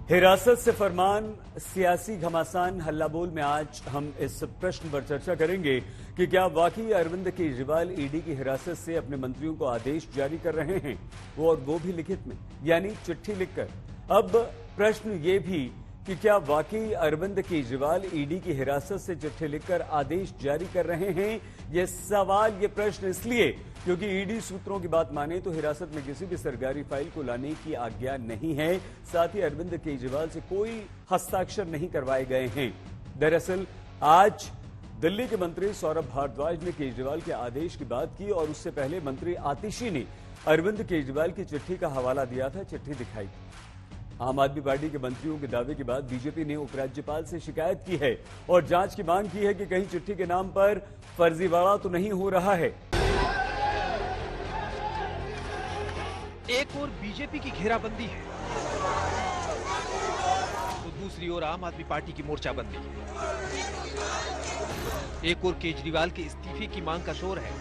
हिरासत से फरमान, सियासी घमासान हल्ला बोल में आज हम इस प्रश्न पर चर्चा करेंगे कि क्या वाकई अरविंद केजरीवाल ईडी की हिरासत से अपने मंत्रियों को आदेश जारी कर रहे हैं, वो भी लिखित में, यानी चिट्ठी लिखकर। अब प्रश्न ये भी कि क्या वाकई अरविंद केजरीवाल ईडी की हिरासत से चिट्ठी लिखकर आदेश जारी कर रहे हैं। ये प्रश्न इसलिए क्योंकि ईडी सूत्रों की बात माने तो हिरासत में किसी भी सरकारी फाइल को लाने की आज्ञा नहीं है। साथ ही अरविंद केजरीवाल से कोई हस्ताक्षर नहीं करवाए गए हैं। दरअसल आज दिल्ली के मंत्री सौरभ भारद्वाज ने केजरीवाल के आदेश की बात की और उससे पहले मंत्री आतिशी ने अरविंद केजरीवाल की चिट्ठी का हवाला दिया था, चिट्ठी दिखाई। आम आदमी पार्टी के मंत्रियों के दावे के बाद बीजेपी ने उपराज्यपाल से शिकायत की है और जांच की मांग की है कि कहीं चिट्ठी के नाम पर फर्जीवाड़ा तो नहीं हो रहा है। एक ओर बीजेपी की घेराबंदी है तो दूसरी ओर आम आदमी पार्टी की मोर्चाबंदी है। एक ओर केजरीवाल के इस्तीफे की मांग का शोर है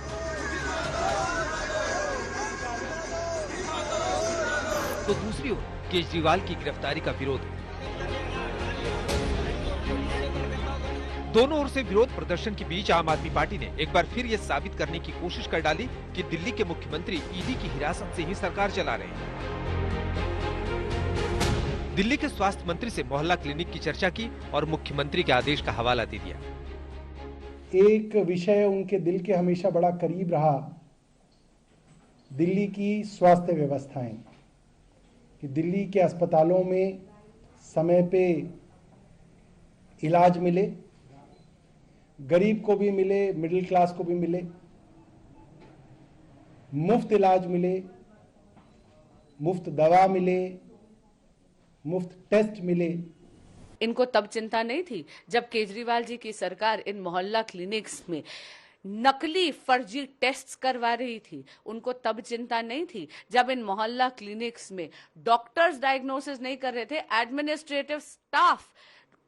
तो दूसरी ओर केजरीवाल की गिरफ्तारी का विरोध है। दोनों ओर से विरोध प्रदर्शन के बीच आम आदमी पार्टी ने एक बार फिर ये साबित करने की कोशिश कर डाली कि दिल्ली के मुख्यमंत्री ईडी की हिरासत से ही सरकार चला रहे हैं। दिल्ली के स्वास्थ्य मंत्री से मोहल्ला क्लिनिक की चर्चा की और मुख्यमंत्री के आदेश का हवाला दे दिया। एक विषय उनके दिल के हमेशा बड़ा करीब रहा, दिल्ली की स्वास्थ्य व्यवस्थाएं, कि दिल्ली के अस्पतालों में समय पे इलाज मिले, गरीब को भी मिले, मिडिल क्लास को भी मिले, मुफ्त इलाज मिले, मुफ्त दवा मिले, मुफ्त टेस्ट मिले। इनको तब चिंता नहीं थी जब केजरीवाल जी की सरकार इन मोहल्ला क्लिनिक्स में नकली फर्जी टेस्ट्स करवा रही थी। उनको तब चिंता नहीं थी जब इन मोहल्ला क्लिनिक्स में डॉक्टर्स डायग्नोसिस नहीं कर रहे थे, एडमिनिस्ट्रेटिव स्टाफ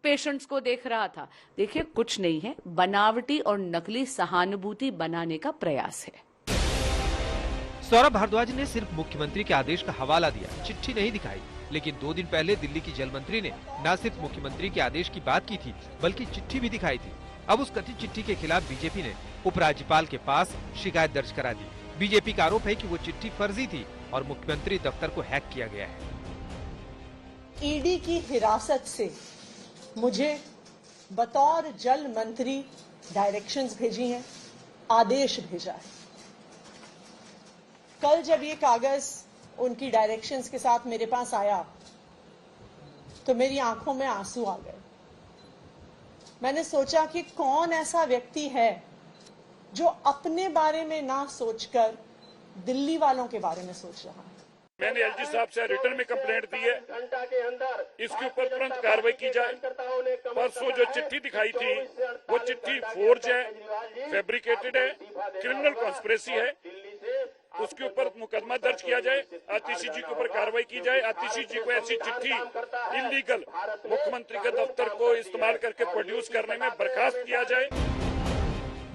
पेशेंट्स को देख रहा था। देखिए, कुछ नहीं है, बनावटी और नकली सहानुभूति बनाने का प्रयास है। सौरभ भारद्वाज ने सिर्फ मुख्यमंत्री के आदेश का हवाला दिया, चिट्ठी नहीं दिखाई। लेकिन 2 दिन पहले दिल्ली की जल मंत्री ने न सिर्फ मुख्यमंत्री के आदेश की बात की थी बल्कि चिट्ठी भी दिखाई थी। अब उस कथित चिट्ठी के खिलाफ बीजेपी ने उपराज्यपाल के पास शिकायत दर्ज करा दी। बीजेपी का आरोप है कि वो चिट्ठी फर्जी थी और मुख्यमंत्री दफ्तर को हैक किया गया है। ईडी की हिरासत से मुझे बतौर जल मंत्री डायरेक्शंस भेजी हैं, आदेश भेजा है। कल जब ये कागज उनकी डायरेक्शंस के साथ मेरे पास आया तो मेरी आंखों में आंसू आ गए। मैंने सोचा कि कौन ऐसा व्यक्ति है जो अपने बारे में ना सोचकर दिल्ली वालों के बारे में सोच रहा है। मैंने एलजी साहब से रिटर्न में कंप्लेंट दी है, इसके ऊपर तुरंत कार्रवाई की जाए। परसों जो चिट्ठी दिखाई थी वो चिट्ठी फोर्ज है, फैब्रिकेटेड है, क्रिमिनल कॉन्स्पिरेसी है। उसके ऊपर मुकदमा दर्ज किया जाए, आतिशी जी के ऊपर कार्रवाई की जाए। आतिशी जी को ऐसी चिट्ठी इलीगल मुख्यमंत्री के दफ्तर को इस्तेमाल करके प्रोड्यूस करने में बर्खास्त किया जाए।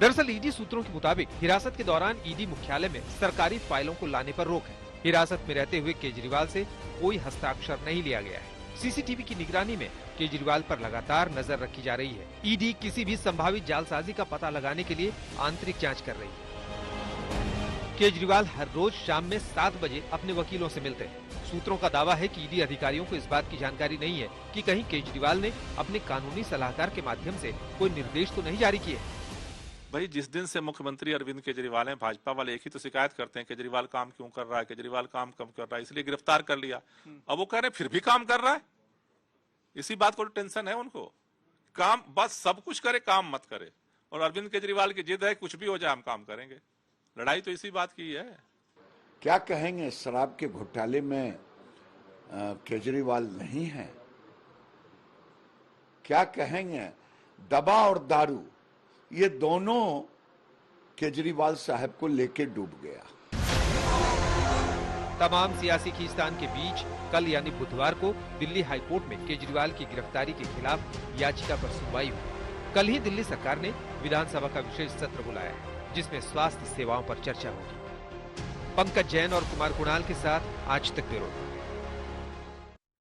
दरअसल ईडी सूत्रों के मुताबिक हिरासत के दौरान ईडी मुख्यालय में सरकारी फाइलों को लाने पर रोक है। हिरासत में रहते हुए केजरीवाल से कोई हस्ताक्षर नहीं लिया गया है। सीसीटीवी की निगरानी में केजरीवाल पर लगातार नजर रखी जा रही है। ईडी किसी भी संभावित जालसाजी का पता लगाने के लिए आंतरिक जांच कर रही है। केजरीवाल हर रोज शाम में 7 बजे अपने वकीलों से मिलते हैं। सूत्रों का दावा है कि ईडी अधिकारियों को इस बात की जानकारी नहीं है कि कहीं केजरीवाल ने अपने कानूनी सलाहकार के माध्यम से कोई निर्देश तो नहीं जारी किए। भाई, जिस दिन से मुख्यमंत्री अरविंद केजरीवाल हैं, भाजपा वाले एक ही तो शिकायत करते हैं, केजरीवाल काम क्यों कर रहा है, केजरीवाल काम कम कर रहा है, इसलिए गिरफ्तार कर लिया। अब वो कह रहे हैं फिर भी काम कर रहा है। इसी बात को टेंशन है उनको, काम बस सब कुछ करे, काम मत करे। और अरविंद केजरीवाल की जिद है कुछ भी हो जाए हम काम करेंगे। लड़ाई तो इसी बात की है। क्या कहेंगे, शराब के घोटाले में केजरीवाल नहीं है। क्या कहेंगे, दवा और दारू, ये दोनों केजरीवाल साहब को लेके डूब गया। तमाम सियासी खींचतान के बीच कल यानी बुधवार को दिल्ली हाईकोर्ट में केजरीवाल की गिरफ्तारी के खिलाफ याचिका पर सुनवाई हुई। कल ही दिल्ली सरकार ने विधानसभा का विशेष सत्र बुलाया है जिसमें स्वास्थ्य सेवाओं पर चर्चा होगी। पंकज जैन और कुमार कुणाल के साथ आज तक ब्यूरो।